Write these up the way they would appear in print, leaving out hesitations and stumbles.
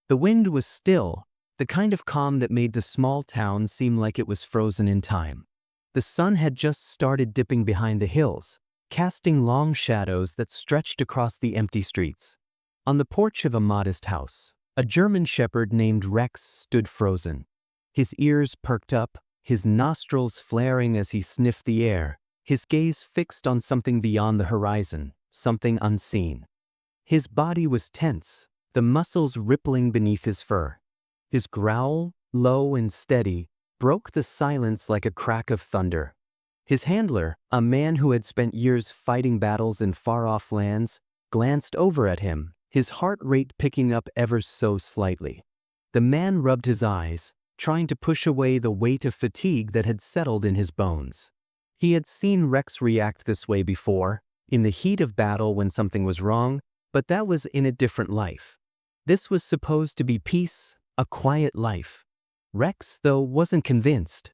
The wind was still, the kind of calm that made the small town seem like it was frozen in time. The sun had just started dipping behind the hills, casting long shadows that stretched across the empty streets. On the porch of a modest house, a German shepherd named Rex stood frozen. His ears perked up, his nostrils flaring as he sniffed the air, his gaze fixed on something beyond the horizon, something unseen. His body was tense, the muscles rippling beneath his fur. His growl, low and steady, broke the silence like a crack of thunder. His handler, a man who had spent years fighting battles in far-off lands, glanced over at him, his heart rate picking up ever so slightly. The man rubbed his eyes, trying to push away the weight of fatigue that had settled in his bones. He had seen Rex react this way before, in the heat of battle when something was wrong, but that was in a different life. This was supposed to be peace, a quiet life. Rex, though, wasn't convinced.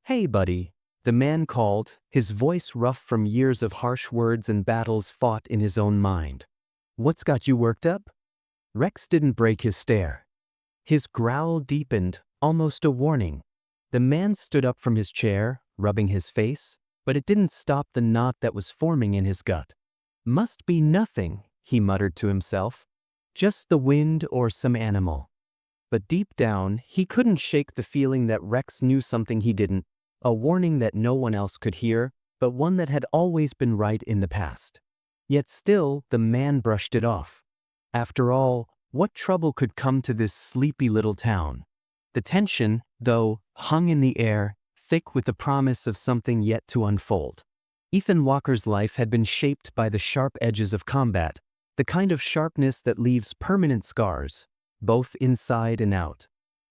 "Hey, buddy," the man called, his voice rough from years of harsh words and battles fought in his own mind. "What's got you worked up?" Rex didn't break his stare. His growl deepened, almost a warning. The man stood up from his chair, rubbing his face, but it didn't stop the knot that was forming in his gut. "Must be nothing," he muttered to himself. "Just the wind or some animal." But deep down, he couldn't shake the feeling that Rex knew something he didn't, a warning that no one else could hear, but one that had always been right in the past. Yet still, the man brushed it off. After all, what trouble could come to this sleepy little town? The tension, though, hung in the air, thick with the promise of something yet to unfold. Ethan Walker's life had been shaped by the sharp edges of combat, the kind of sharpness that leaves permanent scars, both inside and out.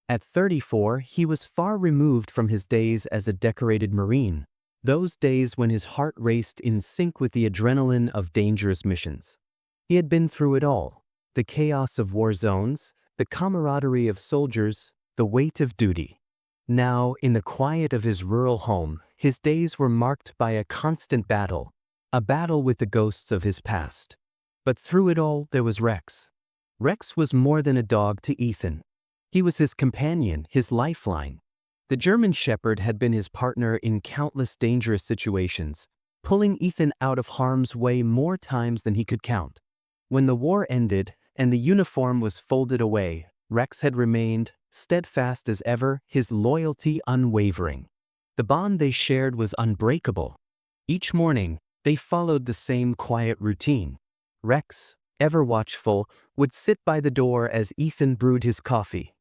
At 34, he was far removed from his days as a decorated Marine, those days when his heart raced in sync with the adrenaline of dangerous missions. He had been through it all, the chaos of war zones, the camaraderie of soldiers, the weight of duty. Now, in the quiet of his rural home, his days were marked by a constant battle, a battle with the ghosts of his past. But through it all, there was Rex. Rex was more than a dog to Ethan. He was his companion, his lifeline. The German shepherd had been his partner in countless dangerous situations, pulling Ethan out of harm's way more times than he could count. When the war ended and the uniform was folded away, Rex had remained, steadfast as ever, his loyalty unwavering. The bond they shared was unbreakable. Each morning, they followed the same quiet routine. Rex, ever watchful, would sit by the door as Ethan brewed his coffee.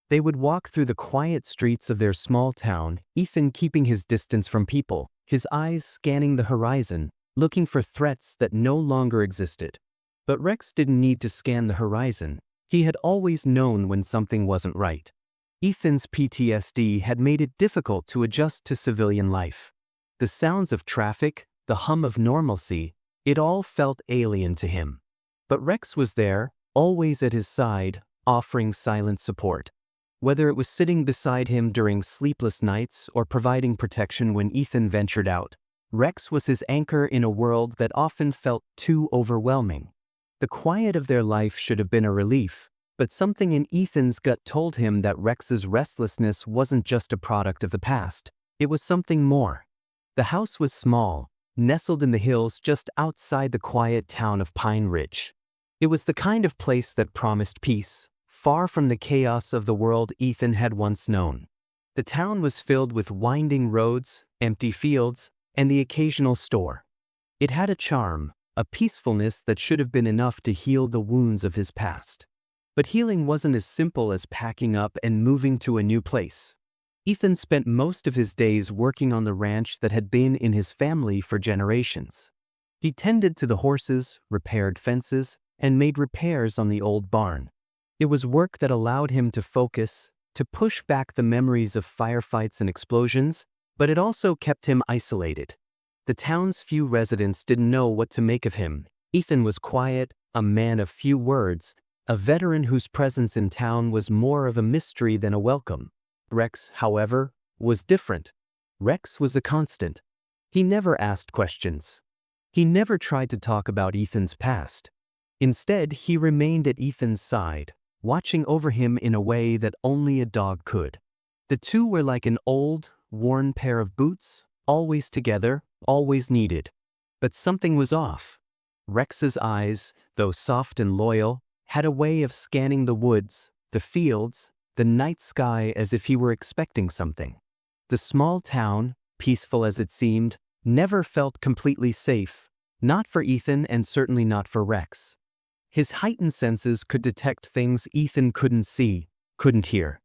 They would walk through the quiet streets of their small town, Ethan keeping his distance from people, his eyes scanning the horizon, looking for threats that no longer existed. But Rex didn't need to scan the horizon. He had always known when something wasn't right. Ethan's PTSD had made it difficult to adjust to civilian life. The sounds of traffic, the hum of normalcy, it all felt alien to him. But Rex was there, always at his side, offering silent support. Whether it was sitting beside him during sleepless nights or providing protection when Ethan ventured out, Rex was his anchor in a world that often felt too overwhelming. The quiet of their life should have been a relief, but something in Ethan's gut told him that Rex's restlessness wasn't just a product of the past, it was something more. The house was small, nestled in the hills just outside the quiet town of Pine Ridge. It was the kind of place that promised peace, far from the chaos of the world Ethan had once known. The town was filled with winding roads, empty fields, and the occasional store. It had a charm, a peacefulness that should have been enough to heal the wounds of his past. But healing wasn't as simple as packing up and moving to a new place. Ethan spent most of his days working on the ranch that had been in his family for generations. He tended to the horses, repaired fences, and made repairs on the old barn. It was work that allowed him to focus, to push back the memories of firefights and explosions, but it also kept him isolated. The town's few residents didn't know what to make of him. Ethan was quiet, a man of few words, a veteran whose presence in town was more of a mystery than a welcome. Rex, however, was different. Rex was a constant. He never asked questions. He never tried to talk about Ethan's past. Instead, he remained at Ethan's side, watching over him in a way that only a dog could. The two were like an old, worn pair of boots, always together, always needed. But something was off. Rex's eyes, though soft and loyal, had a way of scanning the woods, the fields, the night sky as if he were expecting something. The small town, peaceful as it seemed, never felt completely safe, not for Ethan and certainly not for Rex. His heightened senses could detect things Ethan couldn't see, couldn't hear.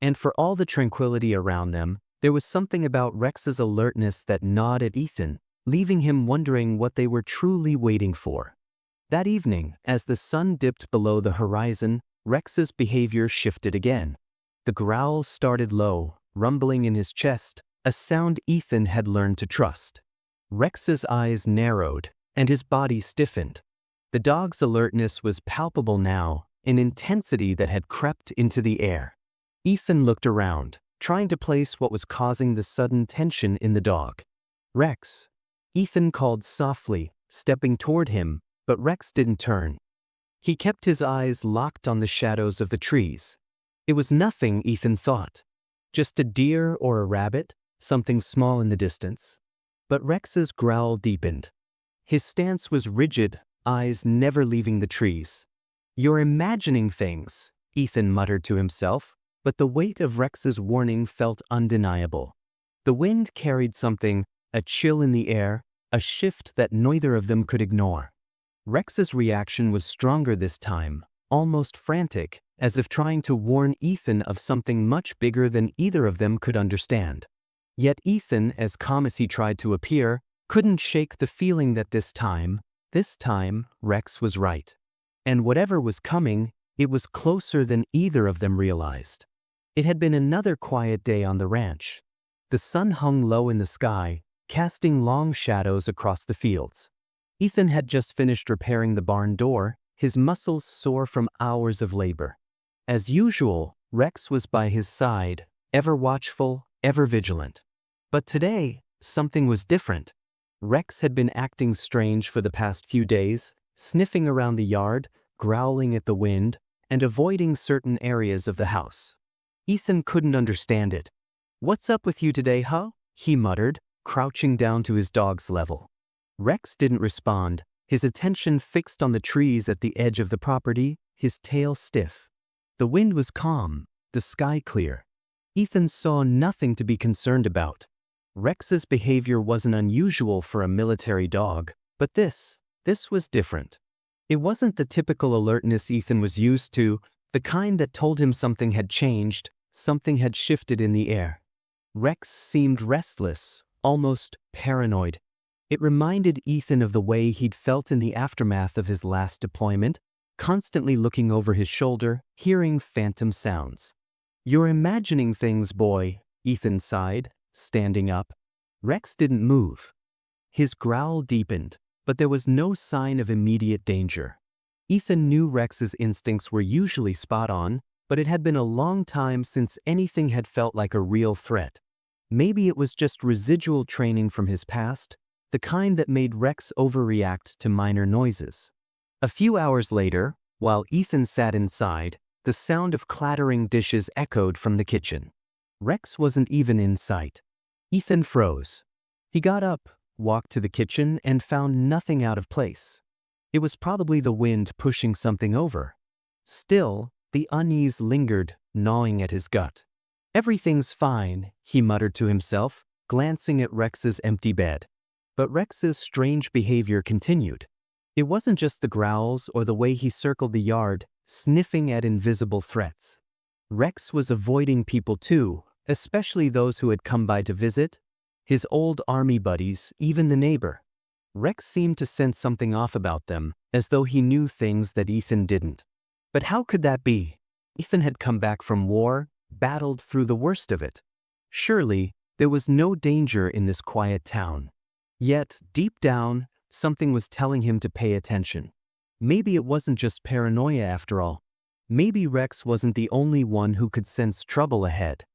And for all the tranquility around them, there was something about Rex's alertness that gnawed at Ethan, leaving him wondering what they were truly waiting for. That evening, as the sun dipped below the horizon, Rex's behavior shifted again. The growl started low, rumbling in his chest, a sound Ethan had learned to trust. Rex's eyes narrowed, and his body stiffened. The dog's alertness was palpable now, an intensity that had crept into the air. Ethan looked around, trying to place what was causing the sudden tension in the dog. "Rex," Ethan called softly, stepping toward him, but Rex didn't turn. He kept his eyes locked on the shadows of the trees. It was nothing, Ethan thought. Just a deer or a rabbit, something small in the distance. But Rex's growl deepened. His stance was rigid, eyes never leaving the trees. "You're imagining things," Ethan muttered to himself, but the weight of Rex's warning felt undeniable. The wind carried something, a chill in the air, a shift that neither of them could ignore. Rex's reaction was stronger this time, almost frantic, as if trying to warn Ethan of something much bigger than either of them could understand. Yet Ethan, as calm as he tried to appear, couldn't shake the feeling that this time, Rex was right. And whatever was coming, it was closer than either of them realized. It had been another quiet day on the ranch. The sun hung low in the sky, casting long shadows across the fields. Ethan had just finished repairing the barn door, his muscles sore from hours of labor. As usual, Rex was by his side, ever watchful, ever vigilant. But today, something was different. Rex had been acting strange for the past few days, sniffing around the yard, growling at the wind, and avoiding certain areas of the house. Ethan couldn't understand it. "What's up with you today, huh?" he muttered, crouching down to his dog's level. Rex didn't respond, his attention fixed on the trees at the edge of the property, his tail stiff. The wind was calm, the sky clear. Ethan saw nothing to be concerned about. Rex's behavior wasn't unusual for a military dog, but this was different. It wasn't the typical alertness Ethan was used to, the kind that told him something had changed, something had shifted in the air. Rex seemed restless, almost paranoid. It reminded Ethan of the way he'd felt in the aftermath of his last deployment, constantly looking over his shoulder, hearing phantom sounds. "You're imagining things, boy," Ethan sighed, standing up. Rex didn't move. His growl deepened, but there was no sign of immediate danger. Ethan knew Rex's instincts were usually spot on, but it had been a long time since anything had felt like a real threat. Maybe it was just residual training from his past, the kind that made Rex overreact to minor noises. A few hours later, while Ethan sat inside, the sound of clattering dishes echoed from the kitchen. Rex wasn't even in sight. Ethan froze. He got up, walked to the kitchen, and found nothing out of place. It was probably the wind pushing something over. Still, the unease lingered, gnawing at his gut. "Everything's fine," he muttered to himself, glancing at Rex's empty bed. But Rex's strange behavior continued. It wasn't just the growls or the way he circled the yard, sniffing at invisible threats. Rex was avoiding people too, especially those who had come by to visit, his old army buddies, even the neighbor. Rex seemed to sense something off about them, as though he knew things that Ethan didn't. But how could that be? Ethan had come back from war, battled through the worst of it. Surely, there was no danger in this quiet town. Yet, deep down, something was telling him to pay attention. Maybe it wasn't just paranoia after all. Maybe Rex wasn't the only one who could sense trouble ahead.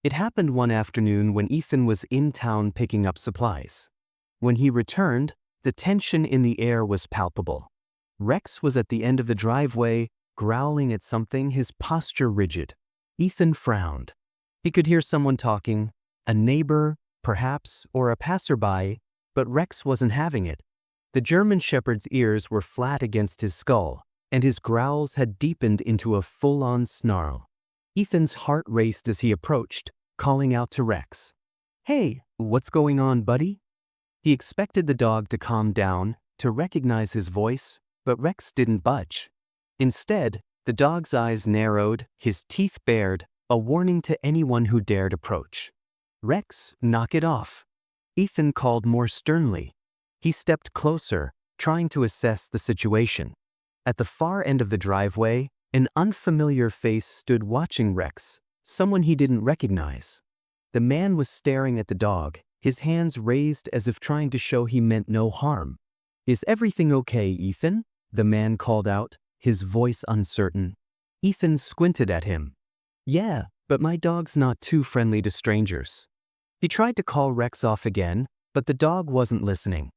It happened one afternoon when Ethan was in town picking up supplies. When he returned, the tension in the air was palpable. Rex was at the end of the driveway, growling at something, his posture rigid. Ethan frowned. He could hear someone talking, a neighbor, perhaps, or a passerby, but Rex wasn't having it. The German Shepherd's ears were flat against his skull, and his growls had deepened into a full-on snarl. Ethan's heart raced as he approached, calling out to Rex. "Hey, what's going on, buddy?" He expected the dog to calm down, to recognize his voice, but Rex didn't budge. Instead, the dog's eyes narrowed, his teeth bared, a warning to anyone who dared approach. "Rex, knock it off," Ethan called more sternly. He stepped closer, trying to assess the situation. At the far end of the driveway, an unfamiliar face stood watching Rex, someone he didn't recognize. The man was staring at the dog, his hands raised as if trying to show he meant no harm. "Is everything okay, Ethan?" the man called out, his voice uncertain. Ethan squinted at him. "Yeah, but my dog's not too friendly to strangers." He tried to call Rex off again, but the dog wasn't listening.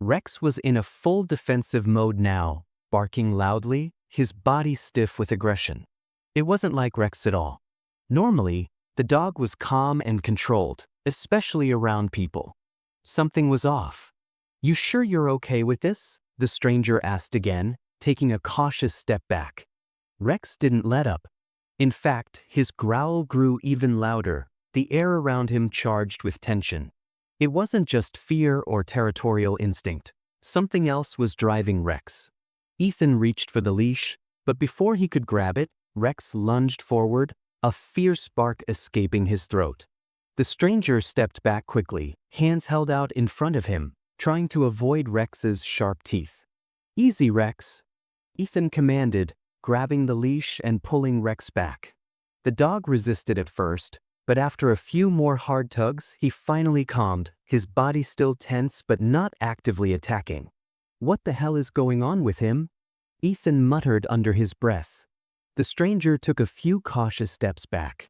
Rex was in a full defensive mode now, barking loudly, his body stiff with aggression. It wasn't like Rex at all. Normally, the dog was calm and controlled, especially around people. Something was off. "You sure you're okay with this?" the stranger asked again, taking a cautious step back. Rex didn't let up. In fact, his growl grew even louder, the air around him charged with tension. It wasn't just fear or territorial instinct. Something else was driving Rex. Ethan reached for the leash, but before he could grab it, Rex lunged forward, a fierce bark escaping his throat. The stranger stepped back quickly, hands held out in front of him, trying to avoid Rex's sharp teeth. "Easy, Rex," Ethan commanded, grabbing the leash and pulling Rex back. The dog resisted at first, but after a few more hard tugs, he finally calmed, his body still tense but not actively attacking. "What the hell is going on with him?" Ethan muttered under his breath. The stranger took a few cautious steps back.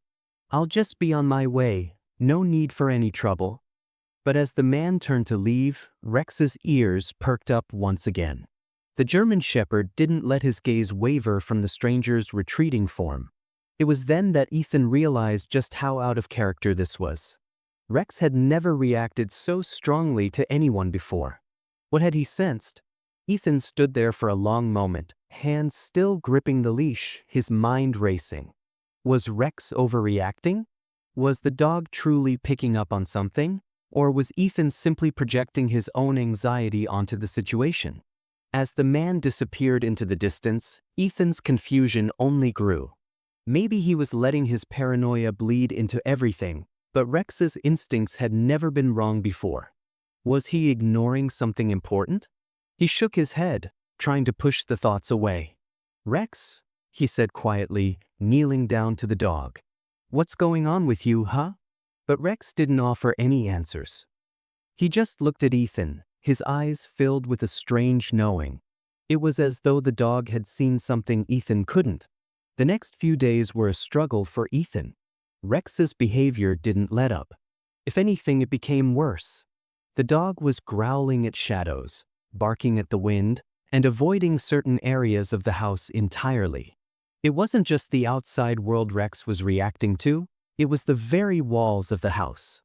"I'll just be on my way, no need for any trouble." But as the man turned to leave, Rex's ears perked up once again. The German Shepherd didn't let his gaze waver from the stranger's retreating form. It was then that Ethan realized just how out of character this was. Rex had never reacted so strongly to anyone before. What had he sensed? Ethan stood there for a long moment, hands still gripping the leash, his mind racing. Was Rex overreacting? Was the dog truly picking up on something? Or was Ethan simply projecting his own anxiety onto the situation? As the man disappeared into the distance, Ethan's confusion only grew. Maybe he was letting his paranoia bleed into everything, but Rex's instincts had never been wrong before. Was he ignoring something important? He shook his head, trying to push the thoughts away. "Rex," he said quietly, kneeling down to the dog. "What's going on with you, huh?" But Rex didn't offer any answers. He just looked at Ethan, his eyes filled with a strange knowing. It was as though the dog had seen something Ethan couldn't. The next few days were a struggle for Ethan. Rex's behavior didn't let up. If anything, it became worse. The dog was growling at shadows, barking at the wind, and avoiding certain areas of the house entirely. It wasn't just the outside world Rex was reacting to, it was the very walls of the house.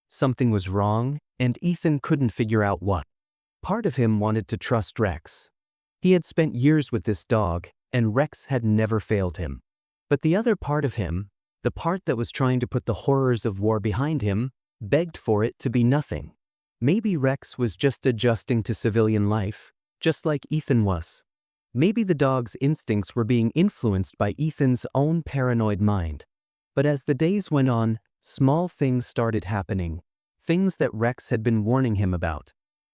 Something was wrong, and Ethan couldn't figure out what. Part of him wanted to trust Rex. He had spent years with this dog, and Rex had never failed him. But the other part of him, the part that was trying to put the horrors of war behind him, begged for it to be nothing. Maybe Rex was just adjusting to civilian life, just like Ethan was. Maybe the dog's instincts were being influenced by Ethan's own paranoid mind. But as the days went on, small things started happening, things that Rex had been warning him about.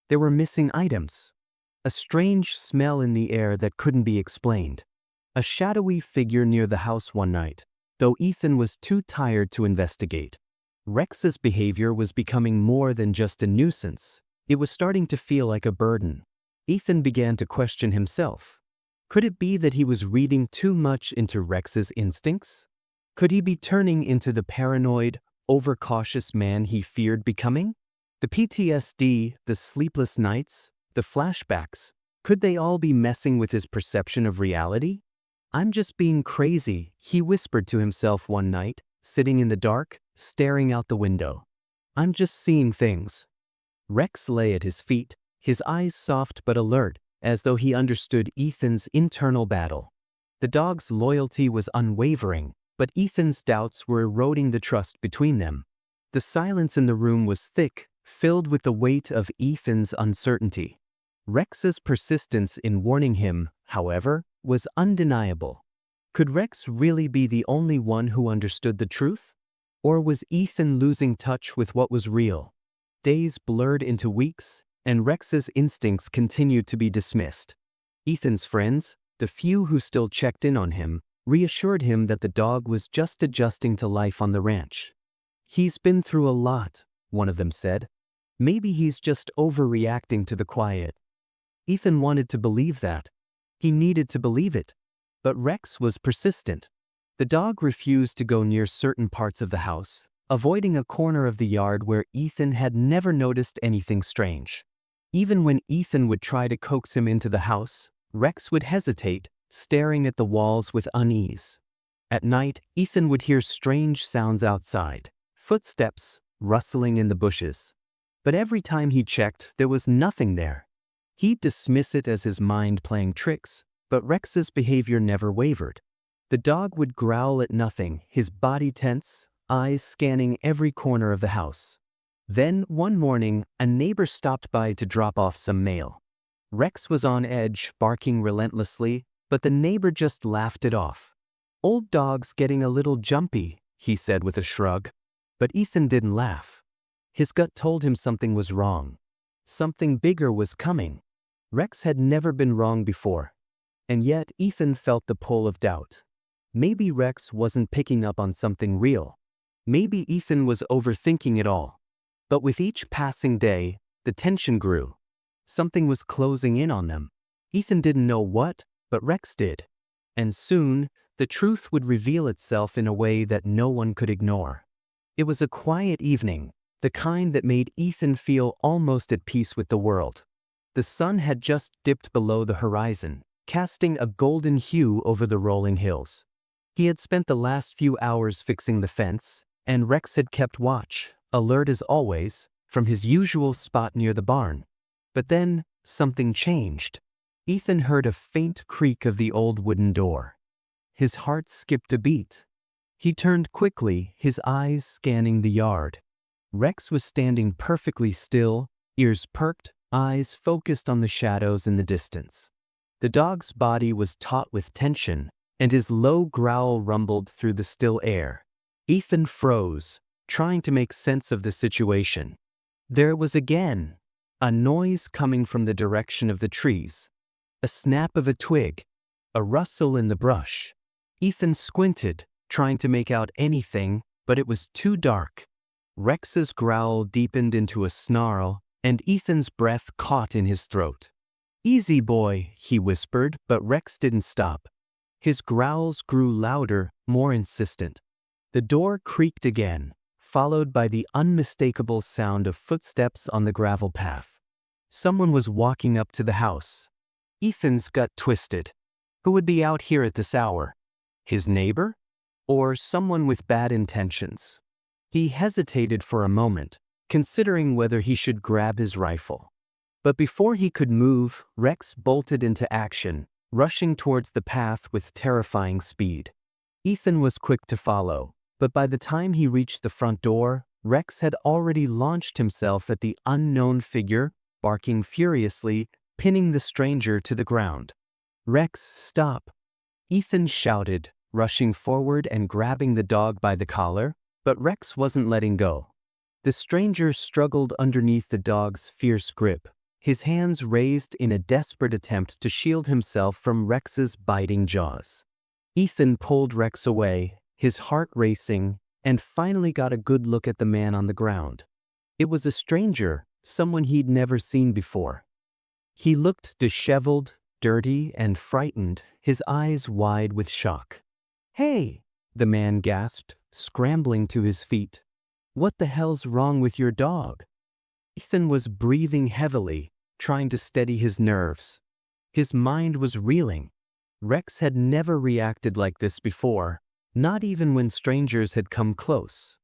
There were missing items. A strange smell in the air that couldn't be explained. A shadowy figure near the house one night, though Ethan was too tired to investigate. Rex's behavior was becoming more than just a nuisance. It was starting to feel like a burden. Ethan began to question himself. Could it be that he was reading too much into Rex's instincts? Could he be turning into the paranoid, overcautious man he feared becoming? The PTSD, the sleepless nights, the flashbacks, could they all be messing with his perception of reality? "I'm just being crazy," he whispered to himself one night, sitting in the dark, staring out the window. "I'm just seeing things." Rex lay at his feet, his eyes soft but alert, as though he understood Ethan's internal battle. The dog's loyalty was unwavering, but Ethan's doubts were eroding the trust between them. The silence in the room was thick, filled with the weight of Ethan's uncertainty. Rex's persistence in warning him, however, was undeniable. Could Rex really be the only one who understood the truth? Or was Ethan losing touch with what was real? Days blurred into weeks, and Rex's instincts continued to be dismissed. Ethan's friends, the few who still checked in on him, reassured him that the dog was just adjusting to life on the ranch. "He's been through a lot," one of them said. "Maybe he's just overreacting to the quiet." Ethan wanted to believe that. He needed to believe it. But Rex was persistent. The dog refused to go near certain parts of the house, avoiding a corner of the yard where Ethan had never noticed anything strange. Even when Ethan would try to coax him into the house, Rex would hesitate, staring at the walls with unease. At night, Ethan would hear strange sounds outside, footsteps, rustling in the bushes. But every time he checked, there was nothing there. He'd dismiss it as his mind playing tricks, but Rex's behavior never wavered. The dog would growl at nothing, his body tense, eyes scanning every corner of the house. Then, one morning, a neighbor stopped by to drop off some mail. Rex was on edge, barking relentlessly, but the neighbor just laughed it off. "Old dog's getting a little jumpy," he said with a shrug. But Ethan didn't laugh. His gut told him something was wrong. Something bigger was coming. Rex had never been wrong before. And yet Ethan felt the pull of doubt. Maybe Rex wasn't picking up on something real. Maybe Ethan was overthinking it all. But with each passing day, the tension grew. Something was closing in on them. Ethan didn't know what, but Rex did. And soon, the truth would reveal itself in a way that no one could ignore. It was a quiet evening, the kind that made Ethan feel almost at peace with the world. The sun had just dipped below the horizon, casting a golden hue over the rolling hills. He had spent the last few hours fixing the fence, and Rex had kept watch, alert as always, from his usual spot near the barn. But then, something changed. Ethan heard a faint creak of the old wooden door. His heart skipped a beat. He turned quickly, his eyes scanning the yard. Rex was standing perfectly still, ears perked, eyes focused on the shadows in the distance. The dog's body was taut with tension, and his low growl rumbled through the still air. Ethan froze, trying to make sense of the situation. There it was again, a noise coming from the direction of the trees. A snap of a twig, a rustle in the brush. Ethan squinted, trying to make out anything, but it was too dark. Rex's growl deepened into a snarl, and Ethan's breath caught in his throat. "Easy, boy," he whispered, but Rex didn't stop. His growls grew louder, more insistent. The door creaked again, followed by the unmistakable sound of footsteps on the gravel path. Someone was walking up to the house. Ethan's gut twisted. Who would be out here at this hour? His neighbor? Or someone with bad intentions? He hesitated for a moment, considering whether he should grab his rifle. But before he could move, Rex bolted into action, rushing towards the path with terrifying speed. Ethan was quick to follow, but by the time he reached the front door, Rex had already launched himself at the unknown figure, barking furiously, pinning the stranger to the ground. "Rex, stop!" Ethan shouted, rushing forward and grabbing the dog by the collar, but Rex wasn't letting go. The stranger struggled underneath the dog's fierce grip, his hands raised in a desperate attempt to shield himself from Rex's biting jaws. Ethan pulled Rex away, his heart racing, and finally got a good look at the man on the ground. It was a stranger, someone he'd never seen before. He looked disheveled, dirty, and frightened, his eyes wide with shock. "Hey!" the man gasped, scrambling to his feet. "What the hell's wrong with your dog?" Ethan was breathing heavily, trying to steady his nerves. His mind was reeling. Rex had never reacted like this before, not even when strangers had come close.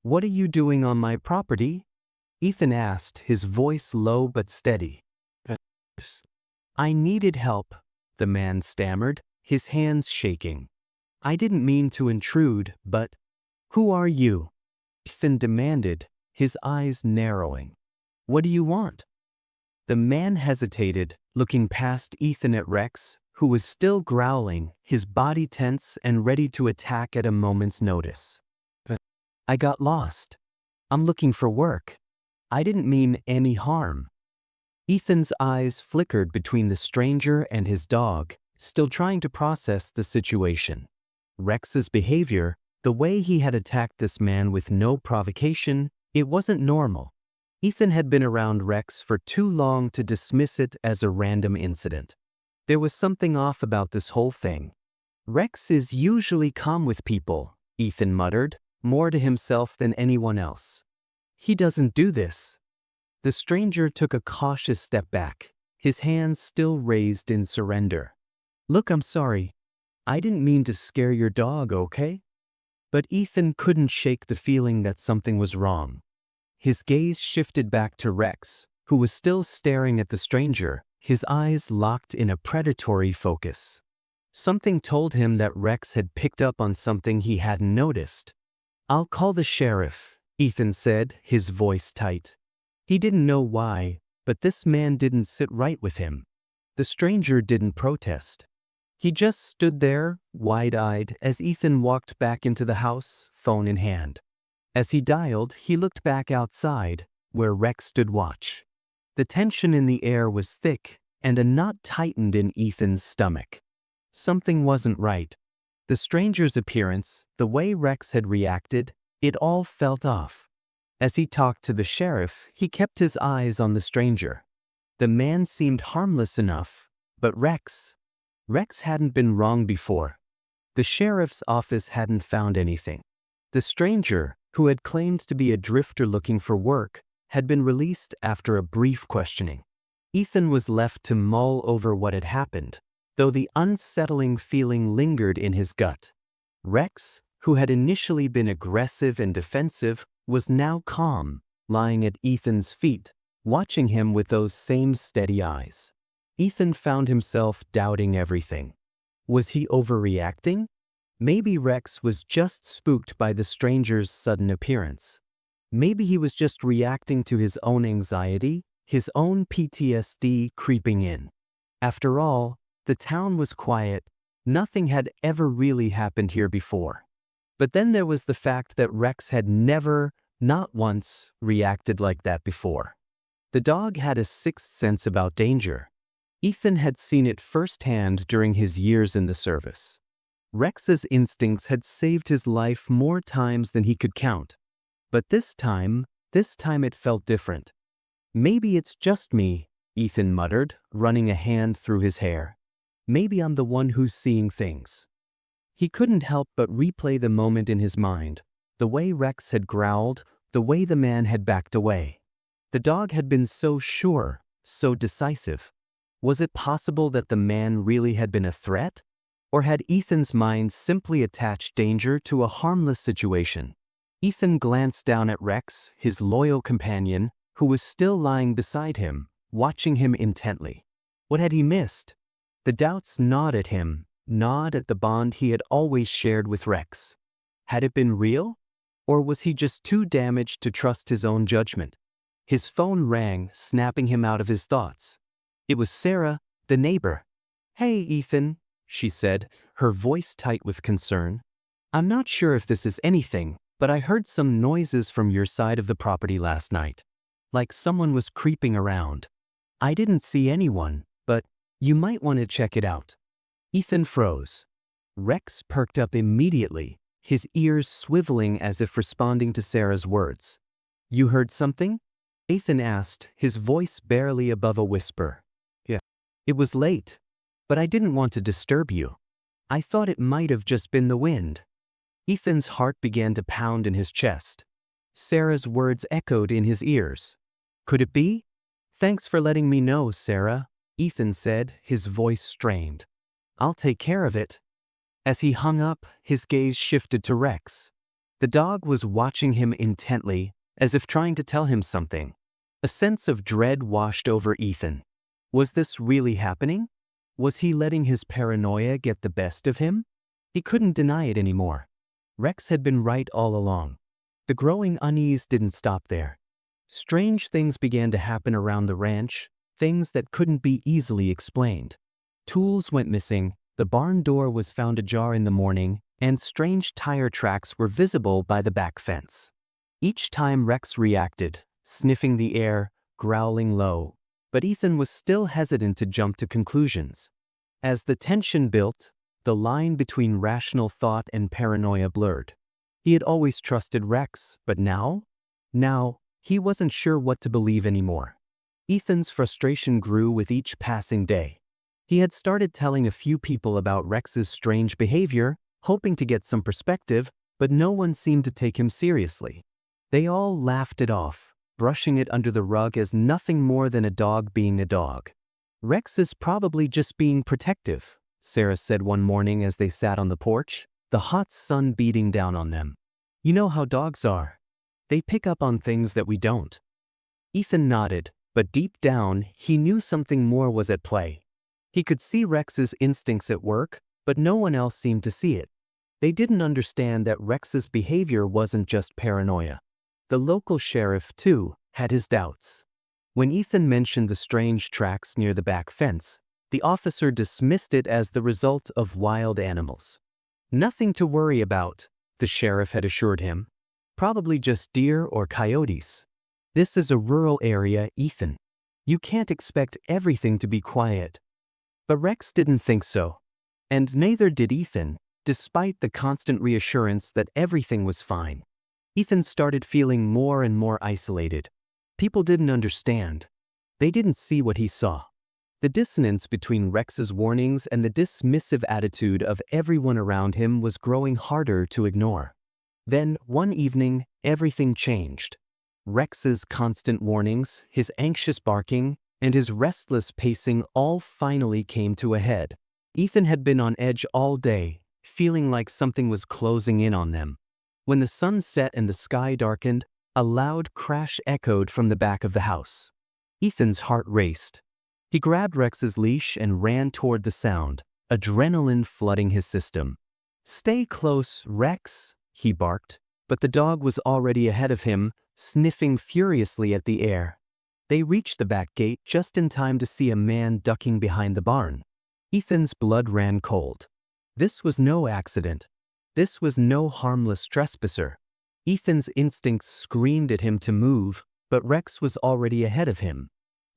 "What are you doing on my property?" Ethan asked, his voice low but steady. "I needed help," the man stammered, his hands shaking. "I didn't mean to intrude, but—" "Who are you?" Ethan demanded, his eyes narrowing. "What do you want?" The man hesitated, looking past Ethan at Rex, who was still growling, his body tense and ready to attack at a moment's notice. "I got lost. I'm looking for work. I didn't mean any harm." Ethan's eyes flickered between the stranger and his dog, still trying to process the situation. Rex's behavior, the way he had attacked this man with no provocation, it wasn't normal. Ethan had been around Rex for too long to dismiss it as a random incident. There was something off about this whole thing. "Rex is usually calm with people," Ethan muttered, more to himself than anyone else. "He doesn't do this." The stranger took a cautious step back, his hands still raised in surrender. "Look, I'm sorry. I didn't mean to scare your dog, okay?" But Ethan couldn't shake the feeling that something was wrong. His gaze shifted back to Rex, who was still staring at the stranger, his eyes locked in a predatory focus. Something told him that Rex had picked up on something he hadn't noticed. "I'll call the sheriff," Ethan said, his voice tight. He didn't know why, but this man didn't sit right with him. The stranger didn't protest. He just stood there, wide-eyed, as Ethan walked back into the house, phone in hand. As he dialed, he looked back outside, where Rex stood watch. The tension in the air was thick, and a knot tightened in Ethan's stomach. Something wasn't right. The stranger's appearance, the way Rex had reacted, it all felt off. As he talked to the sheriff, he kept his eyes on the stranger. The man seemed harmless enough, but Rex hadn't been wrong before. The sheriff's office hadn't found anything. The stranger, who had claimed to be a drifter looking for work, had been released after a brief questioning. Ethan was left to mull over what had happened, though the unsettling feeling lingered in his gut. Rex, who had initially been aggressive and defensive, was now calm, lying at Ethan's feet, watching him with those same steady eyes. Ethan found himself doubting everything. Was he overreacting? Maybe Rex was just spooked by the stranger's sudden appearance. Maybe he was just reacting to his own anxiety, his own PTSD creeping in. After all, the town was quiet. Nothing had ever really happened here before. But then there was the fact that Rex had never, not once, reacted like that before. The dog had a sixth sense about danger. Ethan had seen it firsthand during his years in the service. Rex's instincts had saved his life more times than he could count. But this time it felt different. "Maybe it's just me," Ethan muttered, running a hand through his hair. "Maybe I'm the one who's seeing things." He couldn't help but replay the moment in his mind, the way Rex had growled, the way the man had backed away. The dog had been so sure, so decisive. Was it possible that the man really had been a threat? Or had Ethan's mind simply attached danger to a harmless situation? Ethan glanced down at Rex, his loyal companion, who was still lying beside him, watching him intently. What had he missed? The doubts gnawed at him, gnawed at the bond he had always shared with Rex. Had it been real? Or was he just too damaged to trust his own judgment? His phone rang, snapping him out of his thoughts. It was Sarah, the neighbor. "Hey, Ethan," she said, her voice tight with concern. "I'm not sure if this is anything, but I heard some noises from your side of the property last night. Like someone was creeping around. I didn't see anyone, but you might want to check it out." Ethan froze. Rex perked up immediately, his ears swiveling as if responding to Sarah's words. "You heard something?" Ethan asked, his voice barely above a whisper. "Yeah. It was late, but I didn't want to disturb you. I thought it might have just been the wind." Ethan's heart began to pound in his chest. Sarah's words echoed in his ears. "Could it be?" "Thanks for letting me know, Sarah," Ethan said, his voice strained. I'll take care of it." As he hung up, his gaze shifted to Rex. The dog was watching him intently, as if trying to tell him something. A sense of dread washed over Ethan. Was this really happening? Was he letting his paranoia get the best of him? He couldn't deny it anymore. Rex had been right all along. The growing unease didn't stop there. Strange things began to happen around the ranch, things that couldn't be easily explained. Tools went missing, the barn door was found ajar in the morning, and strange tire tracks were visible by the back fence. Each time Rex reacted, sniffing the air, growling low, but Ethan was still hesitant to jump to conclusions. As the tension built, the line between rational thought and paranoia blurred. He had always trusted Rex, but now, he wasn't sure what to believe anymore. Ethan's frustration grew with each passing day. He had started telling a few people about Rex's strange behavior, hoping to get some perspective, but no one seemed to take him seriously. They all laughed it off, brushing it under the rug as nothing more than a dog being a dog. "Rex is probably just being protective," Sarah said one morning as they sat on the porch, the hot sun beating down on them. "You know how dogs are. They pick up on things that we don't." Ethan nodded, but deep down, he knew something more was at play. He could see Rex's instincts at work, but no one else seemed to see it. They didn't understand that Rex's behavior wasn't just paranoia. The local sheriff, too, had his doubts. When Ethan mentioned the strange tracks near the back fence, the officer dismissed it as the result of wild animals. "Nothing to worry about," the sheriff had assured him. "Probably just deer or coyotes. This is a rural area, Ethan. You can't expect everything to be quiet." But Rex didn't think so. And neither did Ethan, despite the constant reassurance that everything was fine. Ethan started feeling more and more isolated. People didn't understand. They didn't see what he saw. The dissonance between Rex's warnings and the dismissive attitude of everyone around him was growing harder to ignore. Then, one evening, everything changed. Rex's constant warnings, his anxious barking, and his restless pacing all finally came to a head. Ethan had been on edge all day, feeling like something was closing in on them. When the sun set and the sky darkened, a loud crash echoed from the back of the house. Ethan's heart raced. He grabbed Rex's leash and ran toward the sound, adrenaline flooding his system. "Stay close, Rex," he barked, but the dog was already ahead of him, sniffing furiously at the air. They reached the back gate just in time to see a man ducking behind the barn. Ethan's blood ran cold. This was no accident. This was no harmless trespasser. Ethan's instincts screamed at him to move, but Rex was already ahead of him.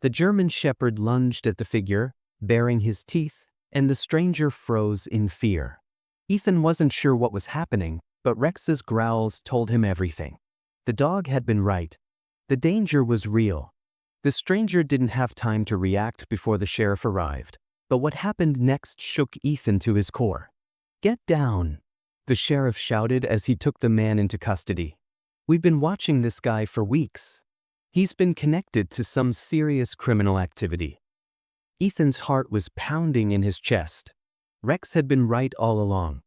The German shepherd lunged at the figure, baring his teeth, and the stranger froze in fear. Ethan wasn't sure what was happening, but Rex's growls told him everything. The dog had been right. The danger was real. The stranger didn't have time to react before the sheriff arrived, but what happened next shook Ethan to his core. "Get down," the sheriff shouted as he took the man into custody. "We've been watching this guy for weeks. He's been connected to some serious criminal activity." Ethan's heart was pounding in his chest. Rex had been right all along.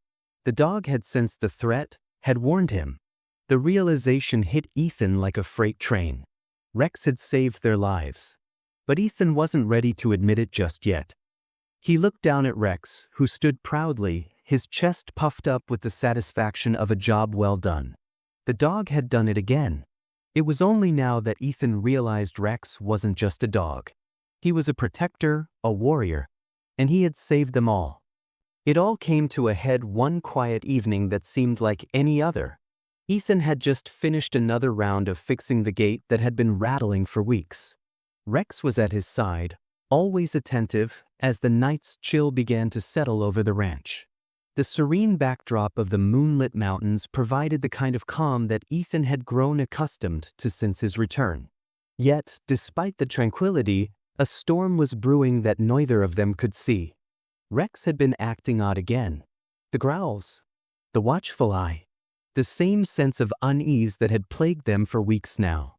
The dog had sensed the threat, had warned him. The realization hit Ethan like a freight train. Rex had saved their lives. But Ethan wasn't ready to admit it just yet. He looked down at Rex, who stood proudly, his chest puffed up with the satisfaction of a job well done. The dog had done it again. It was only now that Ethan realized Rex wasn't just a dog. He was a protector, a warrior, and he had saved them all. It all came to a head one quiet evening that seemed like any other. Ethan had just finished another round of fixing the gate that had been rattling for weeks. Rex was at his side, always attentive, as the night's chill began to settle over the ranch. The serene backdrop of the moonlit mountains provided the kind of calm that Ethan had grown accustomed to since his return. Yet, despite the tranquility, a storm was brewing that neither of them could see. Rex had been acting odd again. The growls, the watchful eye, the same sense of unease that had plagued them for weeks now.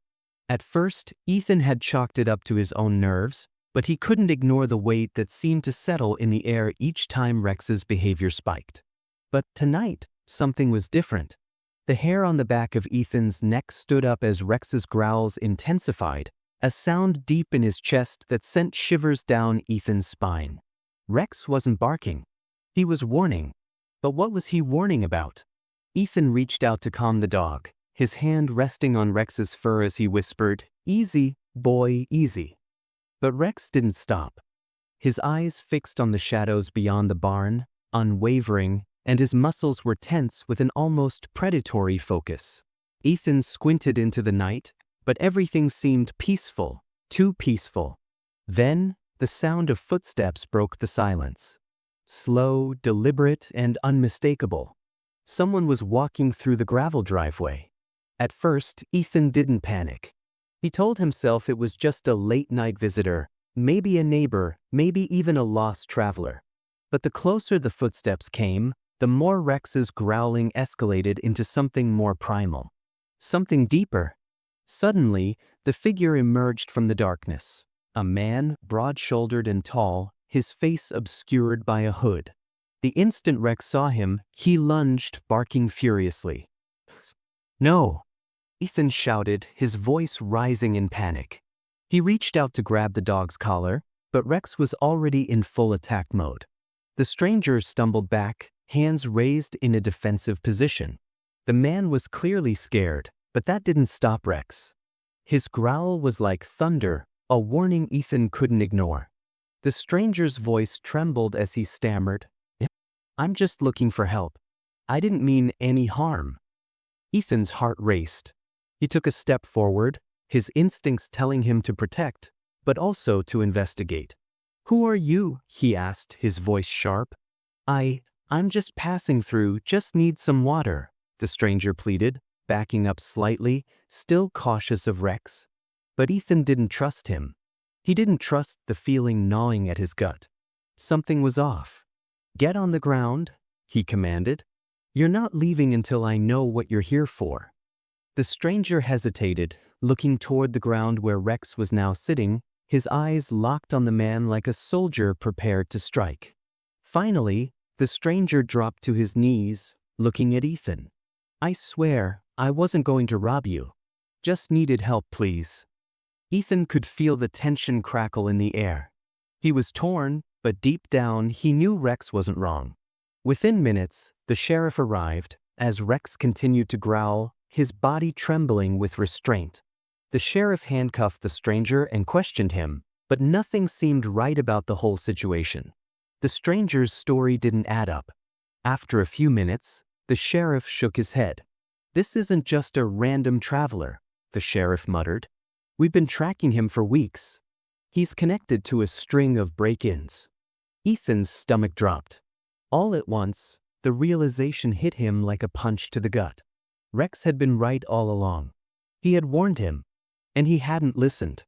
At first, Ethan had chalked it up to his own nerves, But he couldn't ignore the weight that seemed to settle in the air each time Rex's behavior spiked. But tonight, something was different. The hair on the back of Ethan's neck stood up as Rex's growls intensified, a sound deep in his chest that sent shivers down Ethan's spine. Rex wasn't barking. He was warning. But what was he warning about? Ethan reached out to calm the dog, his hand resting on Rex's fur as he whispered, "Easy, boy, easy." But Rex didn't stop. His eyes fixed on the shadows beyond the barn, unwavering, and his muscles were tense with an almost predatory focus. Ethan squinted into the night, but everything seemed peaceful, too peaceful. Then, the sound of footsteps broke the silence. Slow, deliberate, and unmistakable. Someone was walking through the gravel driveway. At first, Ethan didn't panic. He told himself it was just a late-night visitor, maybe a neighbor, maybe even a lost traveler. But the closer the footsteps came, the more Rex's growling escalated into something more primal. Something deeper. Suddenly, the figure emerged from the darkness. A man, broad-shouldered and tall, his face obscured by a hood. The instant Rex saw him, he lunged, barking furiously. "No!" Ethan shouted, his voice rising in panic. He reached out to grab the dog's collar, but Rex was already in full attack mode. The stranger stumbled back, hands raised in a defensive position. The man was clearly scared, but that didn't stop Rex. His growl was like thunder, a warning Ethan couldn't ignore. The stranger's voice trembled as he stammered, "I'm just looking for help. I didn't mean any harm." Ethan's heart raced. He took a step forward, his instincts telling him to protect, but also to investigate. "Who are you?" he asked, his voice sharp. I'm just passing through, just need some water," the stranger pleaded, backing up slightly, still cautious of Rex. But Ethan didn't trust him. He didn't trust the feeling gnawing at his gut. Something was off. "Get on the ground," he commanded. "You're not leaving until I know what you're here for." The stranger hesitated, looking toward the ground where Rex was now sitting, his eyes locked on the man like a soldier prepared to strike. Finally, the stranger dropped to his knees, looking at Ethan. "I swear, I wasn't going to rob you. Just needed help, please." Ethan could feel the tension crackle in the air. He was torn, but deep down he knew Rex wasn't wrong. Within minutes, the sheriff arrived, as Rex continued to growl, his body trembling with restraint. The sheriff handcuffed the stranger and questioned him, but nothing seemed right about the whole situation. The stranger's story didn't add up. After a few minutes, the sheriff shook his head. "This isn't just a random traveler," the sheriff muttered. "We've been tracking him for weeks. He's connected to a string of break-ins." Ethan's stomach dropped. All at once, the realization hit him like a punch to the gut. Rex had been right all along. He had warned him, and he hadn't listened.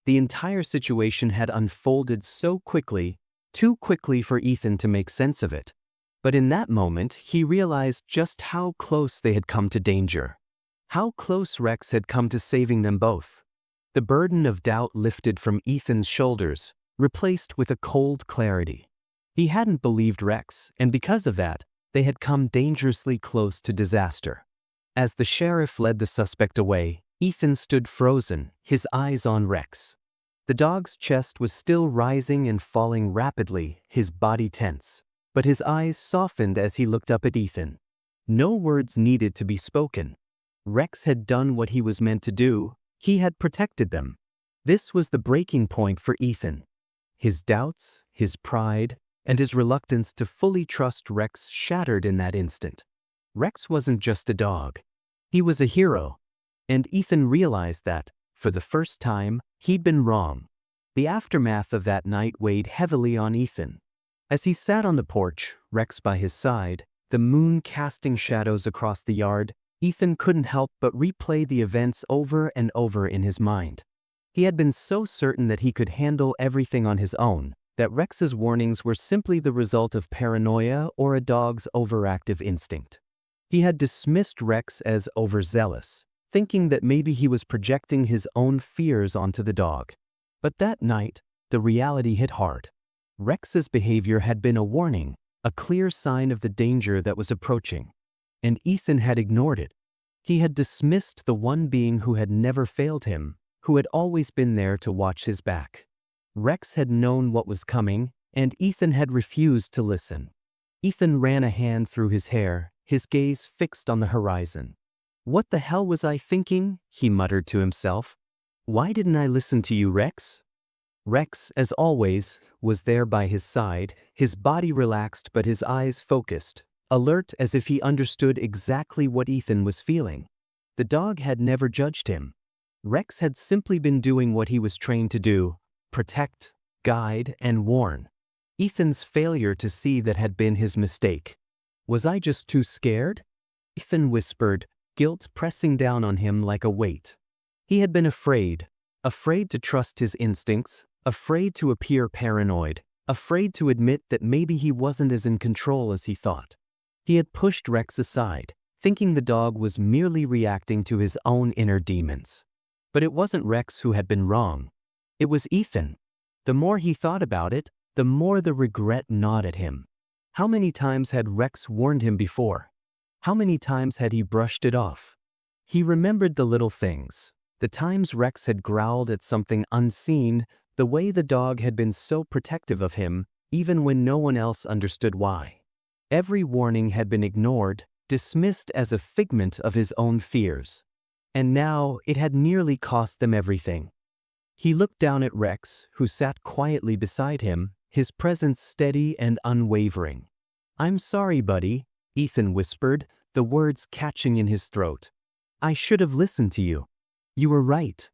The entire situation had unfolded so quickly, too quickly for Ethan to make sense of it. But in that moment, he realized just how close they had come to danger. How close Rex had come to saving them both. The burden of doubt lifted from Ethan's shoulders, replaced with a cold clarity. He hadn't believed Rex, and because of that, they had come dangerously close to disaster. As the sheriff led the suspect away, Ethan stood frozen, his eyes on Rex. The dog's chest was still rising and falling rapidly, his body tense. But his eyes softened as he looked up at Ethan. No words needed to be spoken. Rex had done what he was meant to do. He had protected them. This was the breaking point for Ethan. His doubts, his pride, and his reluctance to fully trust Rex shattered in that instant. Rex wasn't just a dog. He was a hero. And Ethan realized that, for the first time, he'd been wrong. The aftermath of that night weighed heavily on Ethan. As he sat on the porch, Rex by his side, the moon casting shadows across the yard, Ethan couldn't help but replay the events over and over in his mind. He had been so certain that he could handle everything on his own, that Rex's warnings were simply the result of paranoia or a dog's overactive instinct. He had dismissed Rex as overzealous, thinking that maybe he was projecting his own fears onto the dog. But that night, the reality hit hard. Rex's behavior had been a warning, a clear sign of the danger that was approaching. And Ethan had ignored it. He had dismissed the one being who had never failed him, who had always been there to watch his back. Rex had known what was coming, and Ethan had refused to listen. Ethan ran a hand through his hair, his gaze fixed on the horizon. "What the hell was I thinking?" he muttered to himself. "Why didn't I listen to you, Rex?" Rex, as always, was there by his side, his body relaxed but his eyes focused, alert as if he understood exactly what Ethan was feeling. The dog had never judged him. Rex had simply been doing what he was trained to do: protect, guide, and warn. Ethan's failure to see that had been his mistake. "Was I just too scared?" Ethan whispered, guilt pressing down on him like a weight. He had been afraid to trust his instincts, afraid to appear paranoid, afraid to admit that maybe he wasn't as in control as he thought. He had pushed Rex aside, thinking the dog was merely reacting to his own inner demons. But it wasn't Rex who had been wrong. It was Ethan. The more he thought about it, the more the regret gnawed at him. How many times had Rex warned him before? How many times had he brushed it off? He remembered the little things, the times Rex had growled at something unseen, the way the dog had been so protective of him, even when no one else understood why. Every warning had been ignored, dismissed as a figment of his own fears. And now it had nearly cost them everything. He looked down at Rex, who sat quietly beside him, his presence steady and unwavering. "I'm sorry, buddy," Ethan whispered, the words catching in his throat. "I should have listened to you. You were right."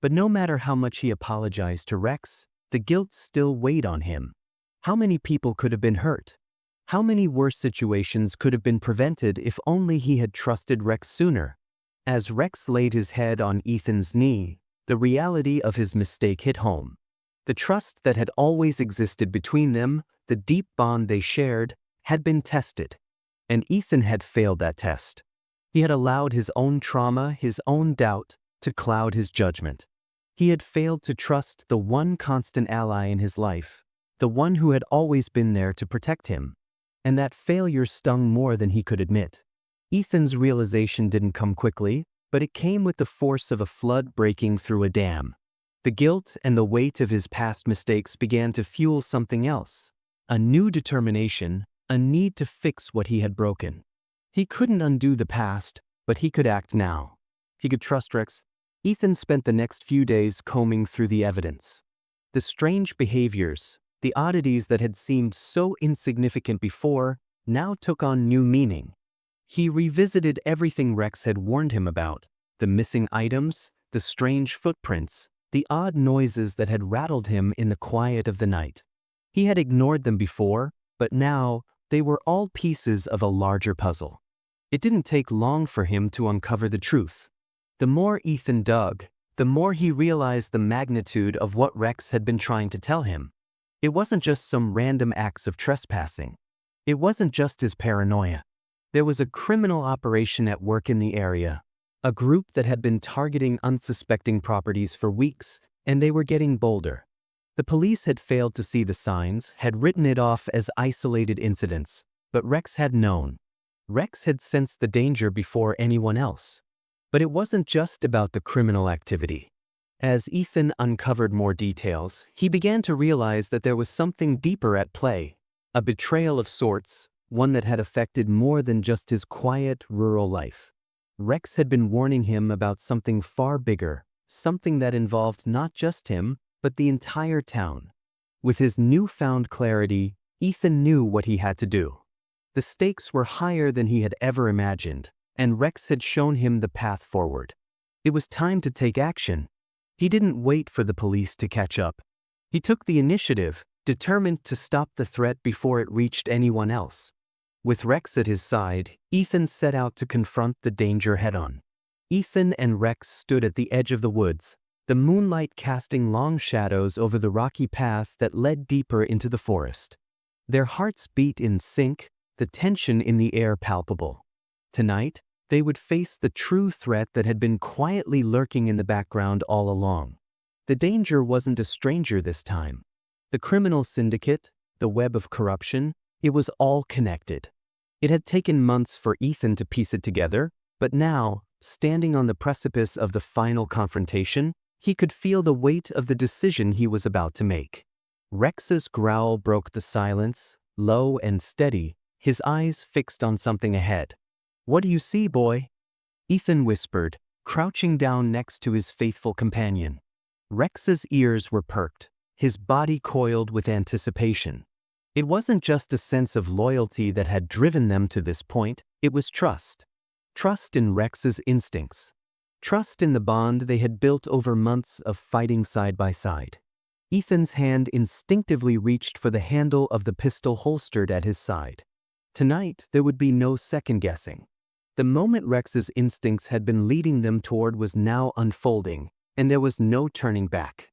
But no matter how much he apologized to Rex, the guilt still weighed on him. How many people could have been hurt? How many worse situations could have been prevented if only he had trusted Rex sooner? As Rex laid his head on Ethan's knee, the reality of his mistake hit home. The trust that had always existed between them, the deep bond they shared, had been tested. And Ethan had failed that test. He had allowed his own trauma, his own doubt, to cloud his judgment. He had failed to trust the one constant ally in his life, the one who had always been there to protect him. And that failure stung more than he could admit. Ethan's realization didn't come quickly, but it came with the force of a flood breaking through a dam. The guilt and the weight of his past mistakes began to fuel something else, a new determination, a need to fix what he had broken. He couldn't undo the past, but he could act now. He could trust Rex. Ethan spent the next few days combing through the evidence. The strange behaviors, the oddities that had seemed so insignificant before, now took on new meaning. He revisited everything Rex had warned him about: the missing items, the strange footprints, the odd noises that had rattled him in the quiet of the night. He had ignored them before, but now they were all pieces of a larger puzzle. It didn't take long for him to uncover the truth. The more Ethan dug, the more he realized the magnitude of what Rex had been trying to tell him. It wasn't just some random acts of trespassing. It wasn't just his paranoia. There was a criminal operation at work in the area, a group that had been targeting unsuspecting properties for weeks, and they were getting bolder. The police had failed to see the signs, had written it off as isolated incidents, but Rex had known. Rex had sensed the danger before anyone else. But it wasn't just about the criminal activity. As Ethan uncovered more details, he began to realize that there was something deeper at play, a betrayal of sorts, one that had affected more than just his quiet, rural life. Rex had been warning him about something far bigger, something that involved not just him, but the entire town. With his newfound clarity, Ethan knew what he had to do. The stakes were higher than he had ever imagined, and Rex had shown him the path forward. It was time to take action. He didn't wait for the police to catch up. He took the initiative, determined to stop the threat before it reached anyone else. With Rex at his side, Ethan set out to confront the danger head-on. Ethan and Rex stood at the edge of the woods, the moonlight casting long shadows over the rocky path that led deeper into the forest. Their hearts beat in sync, the tension in the air palpable. Tonight, they would face the true threat that had been quietly lurking in the background all along. The danger wasn't a stranger this time. The criminal syndicate, the web of corruption, it was all connected. It had taken months for Ethan to piece it together, but now, standing on the precipice of the final confrontation, he could feel the weight of the decision he was about to make. Rex's growl broke the silence, low and steady, his eyes fixed on something ahead. "What do you see, boy?" Ethan whispered, crouching down next to his faithful companion. Rex's ears were perked, his body coiled with anticipation. It wasn't just a sense of loyalty that had driven them to this point, it was trust. Trust in Rex's instincts. Trust in the bond they had built over months of fighting side by side. Ethan's hand instinctively reached for the handle of the pistol holstered at his side. Tonight, there would be no second-guessing. The moment Rex's instincts had been leading them toward was now unfolding, and there was no turning back.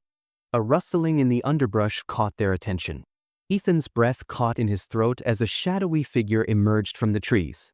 A rustling in the underbrush caught their attention. Ethan's breath caught in his throat as a shadowy figure emerged from the trees.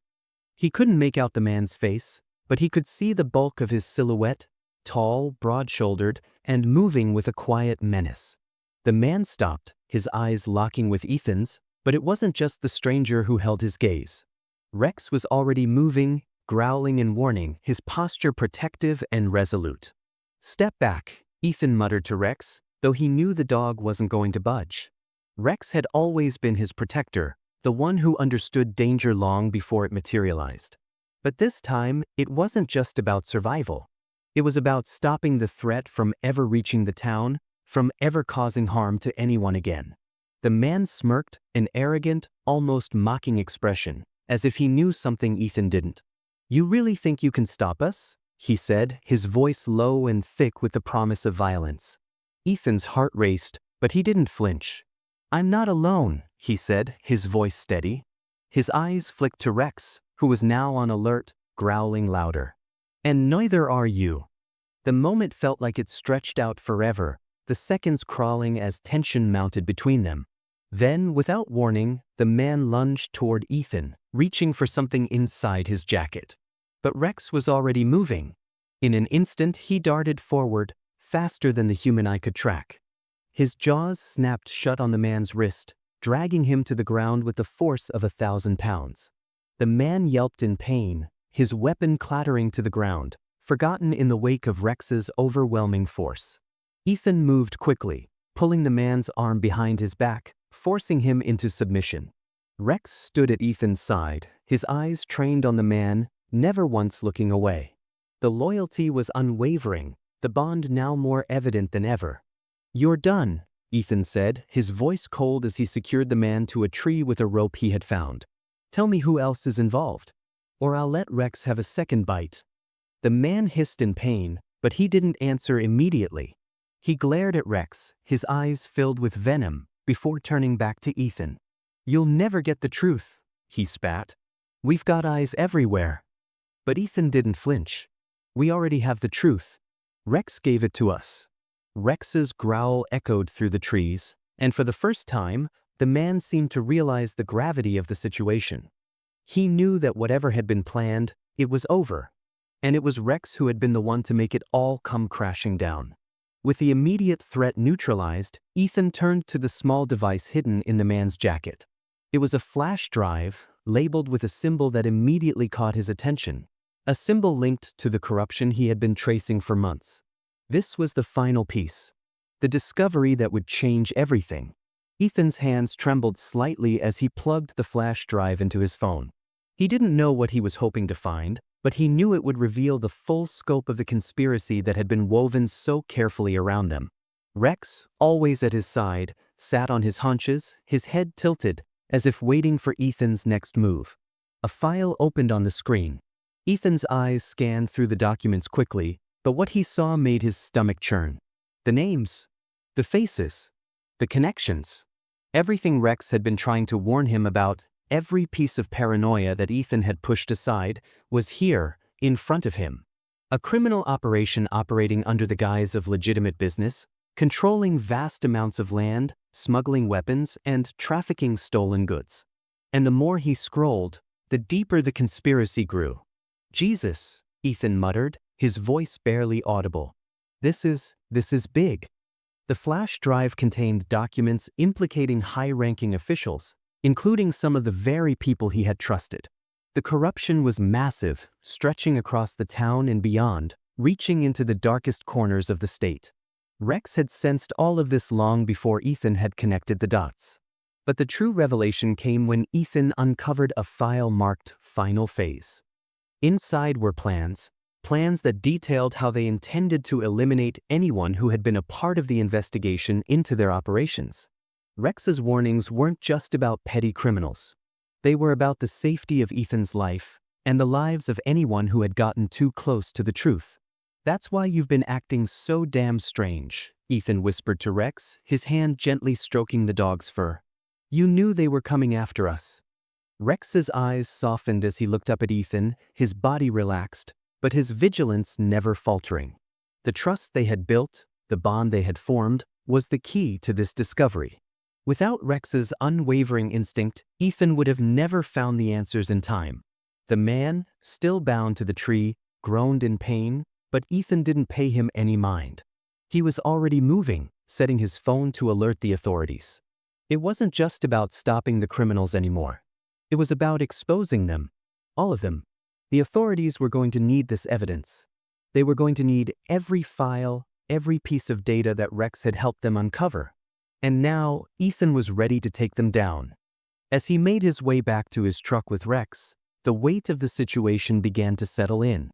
He couldn't make out the man's face, but he could see the bulk of his silhouette, tall, broad-shouldered, and moving with a quiet menace. The man stopped, his eyes locking with Ethan's, but it wasn't just the stranger who held his gaze. Rex was already moving, growling in warning, his posture protective and resolute. "Step back," Ethan muttered to Rex, though he knew the dog wasn't going to budge. Rex had always been his protector, the one who understood danger long before it materialized. But this time, it wasn't just about survival. It was about stopping the threat from ever reaching the town, from ever causing harm to anyone again. The man smirked, an arrogant, almost mocking expression, as if he knew something Ethan didn't. "You really think you can stop us?" he said, his voice low and thick with the promise of violence. Ethan's heart raced, but he didn't flinch. "I'm not alone," he said, his voice steady. His eyes flicked to Rex, who was now on alert, growling louder. "And neither are you." The moment felt like it stretched out forever, the seconds crawling as tension mounted between them. Then, without warning, the man lunged toward Ethan, reaching for something inside his jacket. But Rex was already moving. In an instant, he darted forward, faster than the human eye could track. His jaws snapped shut on the man's wrist, dragging him to the ground with the force of 1,000 pounds. The man yelped in pain, his weapon clattering to the ground, forgotten in the wake of Rex's overwhelming force. Ethan moved quickly, pulling the man's arm behind his back, forcing him into submission. Rex stood at Ethan's side, his eyes trained on the man, never once looking away. The loyalty was unwavering, the bond now more evident than ever. "You're done," Ethan said, his voice cold as he secured the man to a tree with a rope he had found. "Tell me who else is involved, or I'll let Rex have a second bite." The man hissed in pain, but he didn't answer immediately. He glared at Rex, his eyes filled with venom, before turning back to Ethan. "You'll never get the truth," he spat. "We've got eyes everywhere." But Ethan didn't flinch. "We already have the truth. Rex gave it to us." Rex's growl echoed through the trees, and for the first time, the man seemed to realize the gravity of the situation. He knew that whatever had been planned, it was over. And it was Rex who had been the one to make it all come crashing down. With the immediate threat neutralized, Ethan turned to the small device hidden in the man's jacket. It was a flash drive, labeled with a symbol that immediately caught his attention. A symbol linked to the corruption he had been tracing for months. This was the final piece. The discovery that would change everything. Ethan's hands trembled slightly as he plugged the flash drive into his phone. He didn't know what he was hoping to find, but he knew it would reveal the full scope of the conspiracy that had been woven so carefully around them. Rex, always at his side, sat on his haunches, his head tilted, as if waiting for Ethan's next move. A file opened on the screen. Ethan's eyes scanned through the documents quickly, but what he saw made his stomach churn. The names, the faces, the connections. Everything Rex had been trying to warn him about, every piece of paranoia that Ethan had pushed aside, was here, in front of him. A criminal operation operating under the guise of legitimate business, controlling vast amounts of land, smuggling weapons, and trafficking stolen goods. And the more he scrolled, the deeper the conspiracy grew. "Jesus," Ethan muttered, his voice barely audible. This is big. The flash drive contained documents implicating high-ranking officials, including some of the very people he had trusted. The corruption was massive, stretching across the town and beyond, reaching into the darkest corners of the state. Rex had sensed all of this long before Ethan had connected the dots. But the true revelation came when Ethan uncovered a file marked Final Phase. Inside were plans that detailed how they intended to eliminate anyone who had been a part of the investigation into their operations. Rex's warnings weren't just about petty criminals. They were about the safety of Ethan's life and the lives of anyone who had gotten too close to the truth. "That's why you've been acting so damn strange," Ethan whispered to Rex, his hand gently stroking the dog's fur. "You knew they were coming after us." Rex's eyes softened as he looked up at Ethan, his body relaxed, but his vigilance never faltering. The trust they had built, the bond they had formed, was the key to this discovery. Without Rex's unwavering instinct, Ethan would have never found the answers in time. The man, still bound to the tree, groaned in pain, but Ethan didn't pay him any mind. He was already moving, setting his phone to alert the authorities. It wasn't just about stopping the criminals anymore. It was about exposing them. All of them. The authorities were going to need this evidence. They were going to need every file, every piece of data that Rex had helped them uncover. And now, Ethan was ready to take them down. As he made his way back to his truck with Rex, the weight of the situation began to settle in.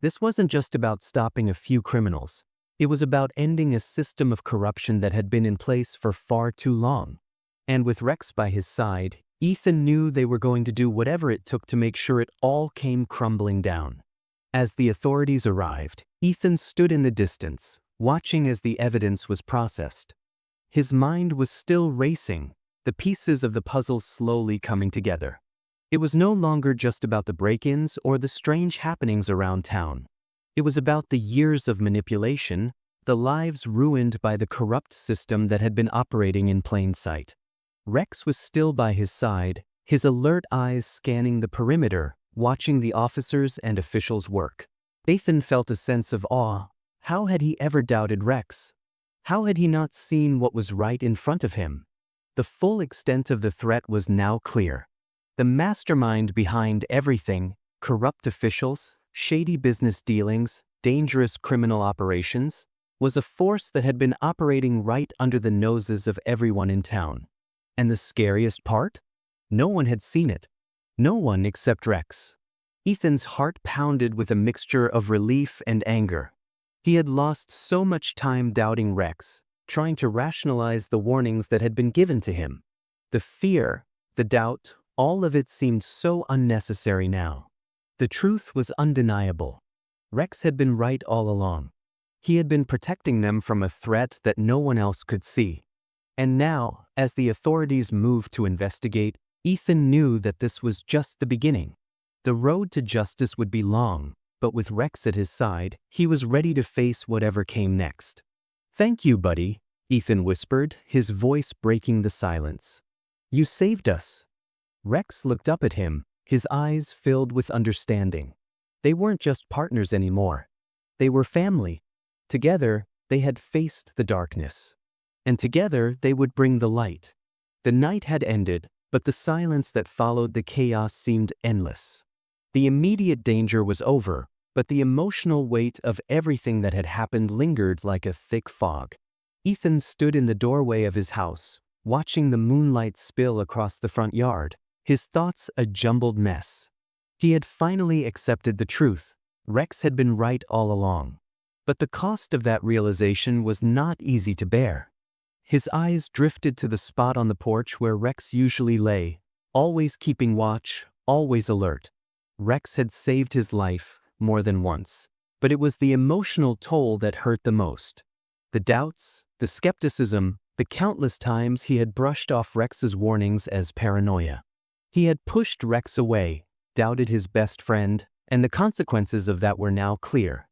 This wasn't just about stopping a few criminals. It was about ending a system of corruption that had been in place for far too long. And with Rex by his side, Ethan knew they were going to do whatever it took to make sure it all came crumbling down. As the authorities arrived, Ethan stood in the distance, watching as the evidence was processed. His mind was still racing, the pieces of the puzzle slowly coming together. It was no longer just about the break-ins or the strange happenings around town. It was about the years of manipulation, the lives ruined by the corrupt system that had been operating in plain sight. Rex was still by his side, his alert eyes scanning the perimeter, watching the officers and officials work. Ethan felt a sense of awe. How had he ever doubted Rex? How had he not seen what was right in front of him? The full extent of the threat was now clear. The mastermind behind everything, corrupt officials, shady business dealings, dangerous criminal operations, was a force that had been operating right under the noses of everyone in town. And the scariest part? No one had seen it. No one except Rex. Ethan's heart pounded with a mixture of relief and anger. He had lost so much time doubting Rex, trying to rationalize the warnings that had been given to him. The fear, the doubt, all of it seemed so unnecessary now. The truth was undeniable. Rex had been right all along. He had been protecting them from a threat that no one else could see. And now, as the authorities moved to investigate, Ethan knew that this was just the beginning. The road to justice would be long, but with Rex at his side, he was ready to face whatever came next. "Thank you, buddy," Ethan whispered, his voice breaking the silence. "You saved us." Rex looked up at him, his eyes filled with understanding. They weren't just partners anymore. They were family. Together, they had faced the darkness. And together, they would bring the light. The night had ended, but the silence that followed the chaos seemed endless. The immediate danger was over, but the emotional weight of everything that had happened lingered like a thick fog. Ethan stood in the doorway of his house, watching the moonlight spill across the front yard, his thoughts a jumbled mess. He had finally accepted the truth. Rex had been right all along. But the cost of that realization was not easy to bear. His eyes drifted to the spot on the porch where Rex usually lay, always keeping watch, always alert. Rex had saved his life more than once, but it was the emotional toll that hurt the most. The doubts, the skepticism, the countless times he had brushed off Rex's warnings as paranoia. He had pushed Rex away, doubted his best friend, and the consequences of that were now clear.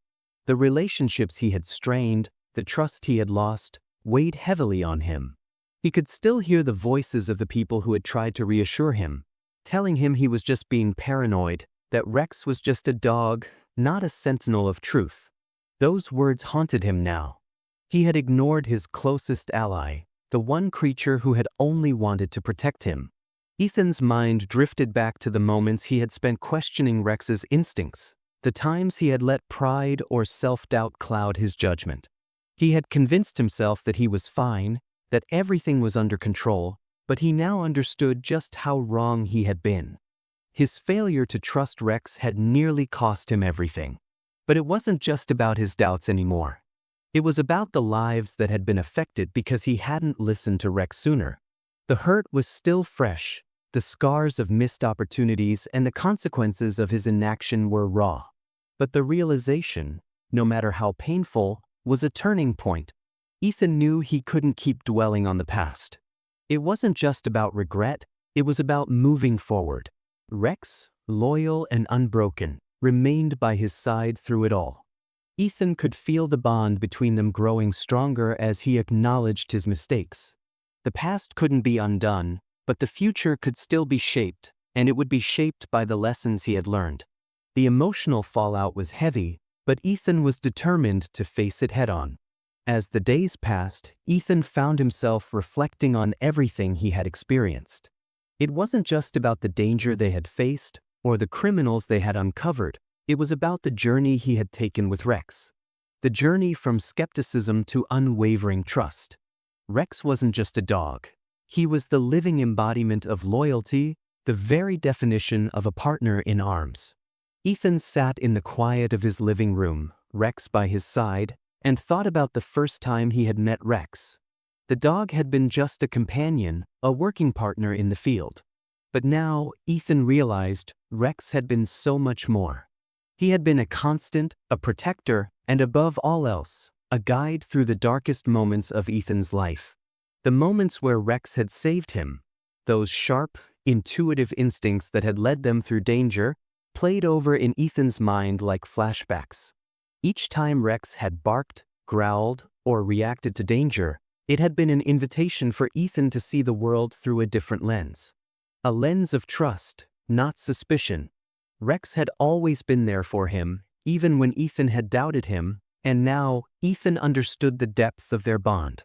The relationships he had strained, the trust he had lost, weighed heavily on him. He could still hear the voices of the people who had tried to reassure him, telling him he was just being paranoid, that Rex was just a dog, not a sentinel of truth. Those words haunted him now. He had ignored his closest ally, the one creature who had only wanted to protect him. Ethan's mind drifted back to the moments he had spent questioning Rex's instincts, the times he had let pride or self-doubt cloud his judgment. He had convinced himself that he was fine, that everything was under control, but he now understood just how wrong he had been. His failure to trust Rex had nearly cost him everything. But it wasn't just about his doubts anymore. It was about the lives that had been affected because he hadn't listened to Rex sooner. The hurt was still fresh, the scars of missed opportunities and the consequences of his inaction were raw. But the realization, no matter how painful, was a turning point. Ethan knew he couldn't keep dwelling on the past. It wasn't just about regret, it was about moving forward. Rex, loyal and unbroken, remained by his side through it all. Ethan could feel the bond between them growing stronger as he acknowledged his mistakes. The past couldn't be undone, but the future could still be shaped, and it would be shaped by the lessons he had learned. The emotional fallout was heavy, but Ethan was determined to face it head-on. As the days passed, Ethan found himself reflecting on everything he had experienced. It wasn't just about the danger they had faced or the criminals they had uncovered. It was about the journey he had taken with Rex. The journey from skepticism to unwavering trust. Rex wasn't just a dog. He was the living embodiment of loyalty, the very definition of a partner in arms. Ethan sat in the quiet of his living room, Rex by his side, and thought about the first time he had met Rex. The dog had been just a companion, a working partner in the field. But now, Ethan realized Rex had been so much more. He had been a constant, a protector, and above all else, a guide through the darkest moments of Ethan's life. The moments where Rex had saved him, those sharp, intuitive instincts that had led them through danger, played over in Ethan's mind like flashbacks. Each time Rex had barked, growled, or reacted to danger, it had been an invitation for Ethan to see the world through a different lens. A lens of trust, not suspicion. Rex had always been there for him, even when Ethan had doubted him, and now Ethan understood the depth of their bond.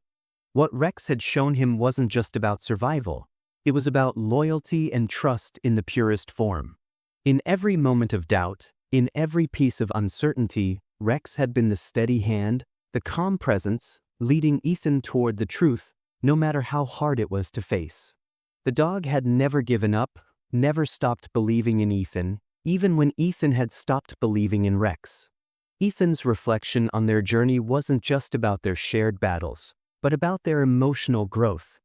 What Rex had shown him wasn't just about survival. It was about loyalty and trust in the purest form. In every moment of doubt, in every piece of uncertainty, Rex had been the steady hand, the calm presence, leading Ethan toward the truth, no matter how hard it was to face. The dog had never given up, never stopped believing in Ethan, even when Ethan had stopped believing in Rex. Ethan's reflection on their journey wasn't just about their shared battles, but about their emotional growth.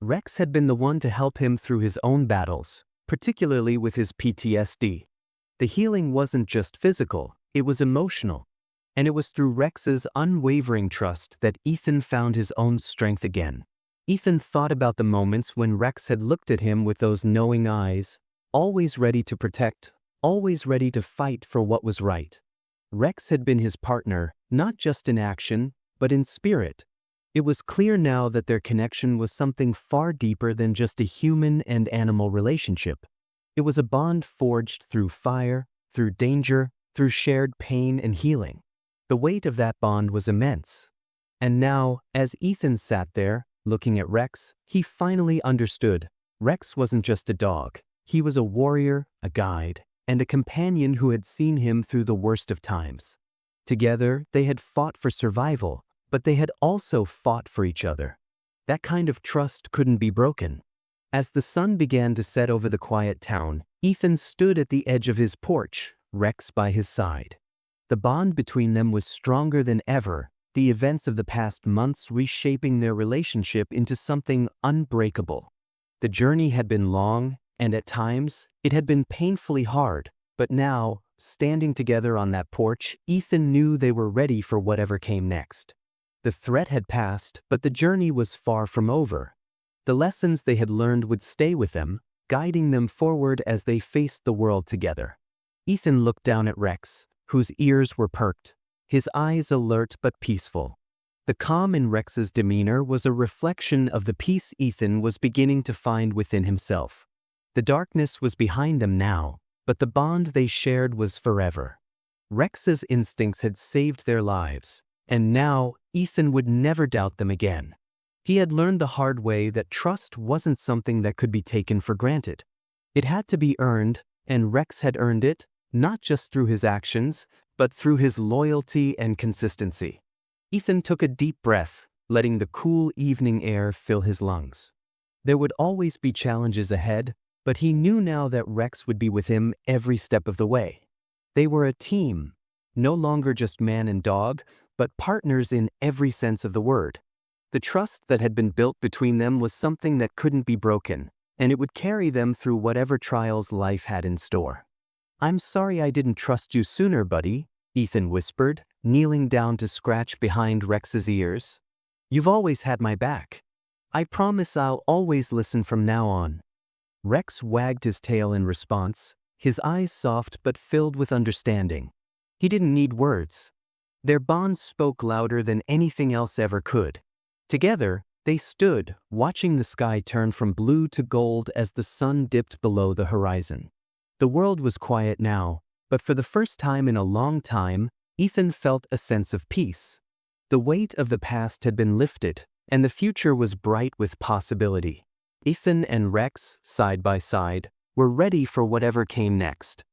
Rex had been the one to help him through his own battles, particularly with his PTSD. The healing wasn't just physical, it was emotional. And it was through Rex's unwavering trust that Ethan found his own strength again. Ethan thought about the moments when Rex had looked at him with those knowing eyes, always ready to protect, always ready to fight for what was right. Rex had been his partner, not just in action, but in spirit. It was clear now that their connection was something far deeper than just a human and animal relationship. It was a bond forged through fire, through danger, through shared pain and healing. The weight of that bond was immense. And now, as Ethan sat there, looking at Rex, he finally understood. Rex wasn't just a dog. He was a warrior, a guide, and a companion who had seen him through the worst of times. Together, they had fought for survival, but they had also fought for each other. That kind of trust couldn't be broken. As the sun began to set over the quiet town, Ethan stood at the edge of his porch, Rex by his side. The bond between them was stronger than ever, the events of the past months reshaping their relationship into something unbreakable. The journey had been long, and at times, it had been painfully hard, but now, standing together on that porch, Ethan knew they were ready for whatever came next. The threat had passed, but the journey was far from over. The lessons they had learned would stay with them, guiding them forward as they faced the world together. Ethan looked down at Rex, whose ears were perked, his eyes alert but peaceful. The calm in Rex's demeanor was a reflection of the peace Ethan was beginning to find within himself. The darkness was behind them now, but the bond they shared was forever. Rex's instincts had saved their lives, and now Ethan would never doubt them again. He had learned the hard way that trust wasn't something that could be taken for granted. It had to be earned, and Rex had earned it, not just through his actions, but through his loyalty and consistency. Ethan took a deep breath, letting the cool evening air fill his lungs. There would always be challenges ahead, but he knew now that Rex would be with him every step of the way. They were a team, no longer just man and dog, but partners in every sense of the word. The trust that had been built between them was something that couldn't be broken, and it would carry them through whatever trials life had in store. "I'm sorry I didn't trust you sooner, buddy," Ethan whispered, kneeling down to scratch behind Rex's ears. "You've always had my back. I promise I'll always listen from now on." Rex wagged his tail in response, his eyes soft but filled with understanding. He didn't need words. Their bond spoke louder than anything else ever could. Together, they stood, watching the sky turn from blue to gold as the sun dipped below the horizon. The world was quiet now, but for the first time in a long time, Ethan felt a sense of peace. The weight of the past had been lifted, and the future was bright with possibility. Ethan and Rex, side by side, were ready for whatever came next.